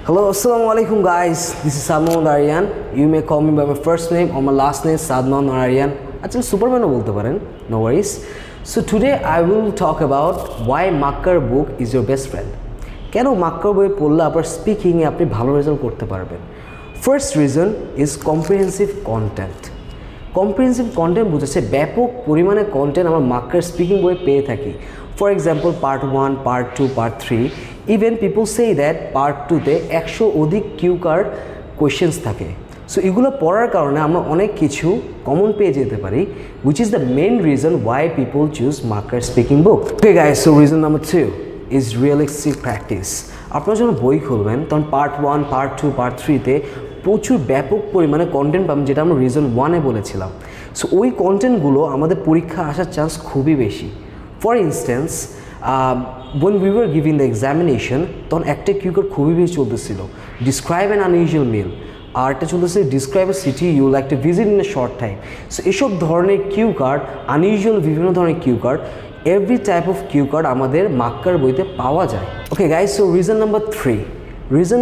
Hello, assalamu alaikum guys. This is Salman Aryan. You may call me by my first name or my last name, Sadman Aryan. Actually, Superman bolte paren. No worries. So today I will talk about why Makkar book is your best friend. কেন মাক্কার বই পড়লে আপনার speaking এ আপনি ভালো result করতে পারবেন? First reason is comprehensive content. Comprehensive content বুঝাচ্ছে ব্যাপক পরিমাণে কন্টেন্ট আমরা মাক্কার স্পিকিং বই পেয়ে থাকি। For example, part 1, part 2, part 3. Even people say that part 2 তে 100 অধিক কিউ কার্ড কোয়েশ্চেন্স থাকে। সো এগুলো পড়ার কারণে আমরা অনেক কিছু কমন পেয়ে যেতে পারি, which is the main reason why people choose Makkar speaking book. Okay guys, so reason number 2 is realistic practice. আপনারা যখন বই খুলবেন তখন পার্ট 1, পার্ট 2, পার্ট 3 তে প্রচুর ব্যাপক পরিমাণে কন্টেন্ট পাবেন, যেটা আমরা রিজন 1 এ বলেছিলাম। সো ওই কন্টেন্টগুলো আমাদের পরীক্ষা আসার চান্স খুবই বেশি। For instance, when we were giving the examination তখন একটা কিউকার্ড খুবই বেশি চলতেছিল, ডিসক্রাইব অ্যান আনইউজুয়াল মিল, আর একটা চলতেছে describe a city you like to visit in a short time. So এসব ধরনের কিউ কার্ড, আনইউজুয়াল বিভিন্ন ধরনের cue card, every type of cue card আমাদের মাক্কার বইতে পাওয়া যায়। Okay guys, so reason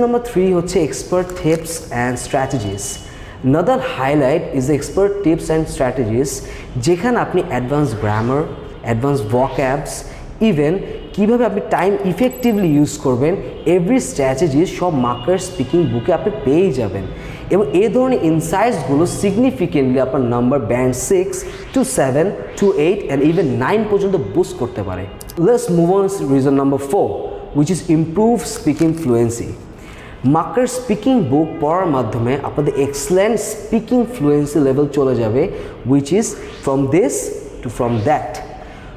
number 3 হচ্ছে expert tips and strategies. Another highlight is the expert tips and strategies, যেখানে আপনি advance grammar, advance vocabs, even কিভাবে আপনি টাইম ইফেক্টিভলি ইউজ করবেন, এভরি স্ট্র্যাটেজিস সব মাক্কার স্পিকিং বুকে আপনি পেয়ে যাবেন। এবং এই ধরনের ইনসাইটসগুলো সিগনিফিকেন্টলি আপনার number band 6 to 7 to 8 and even 9 পর্যন্ত বুস্ট করতে পারে। Let's move on to reason number 4, which is improve speaking fluency. Makkar speaking book পড়ার মাধ্যমে আপনাদের এক্সেলেন্ট স্পিকিং ফ্লুয়েন্সি লেভেল চলে যাবে, which is from this to from that.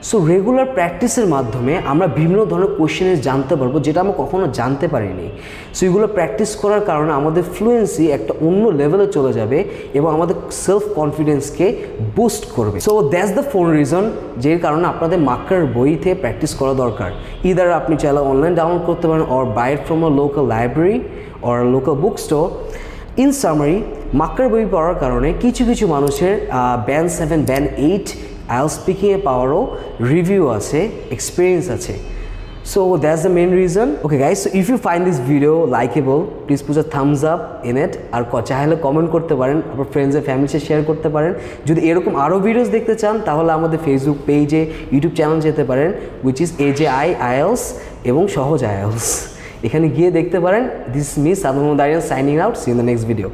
So regular প্র্যাকটিসের মাধ্যমে আমরা বিভিন্ন ধরনের কোয়েশ্চেনের জানতে পারবো, যেটা আমরা কখনো জানতে পারিনি। সো এগুলো প্র্যাকটিস করার কারণে আমাদের ফ্লুয়েন্সি একটা অন্য লেভেলে চলে যাবে এবং আমাদের সেলফ কনফিডেন্সকে বুস্ট করবে। সো দ্যাটস দ্য 4 রিজন যে কারণে আপনাদের মাক্কার বইতে প্র্যাকটিস করা দরকার। ইদার আপনি চাইলে অনলাইন ডাউনলোড করতে পারেন or buy it from a local library or local book store. In summary, Makkar বই পড়ার কারণে কিছু কিছু মানুষের ব্যান্ড 7, ব্যান্ড 8 IELTS speaking এ পাওয়ারও রিভিউ আছে, এক্সপিরিয়েন্স আছে। So that's the main reason. Okay guys, so if you find this video likeable, please put a thumbs up in it, আর চাইলে কমেন্ট করতে পারেন, আপনার ফ্রেন্ডস এর ফ্যামিলির সাথে শেয়ার করতে পারেন। যদি এরকম আরও ভিডিওস দেখতে চান তাহলে আমাদের ফেসবুক পেজে, ইউটিউব চ্যানেল যেতে পারেন, which is AJI IELTS এবং সহজ IELTS। এখানে গিয়ে দেখতে পারেন। This is me, Sadman Aryan, signing out. See you in the next video.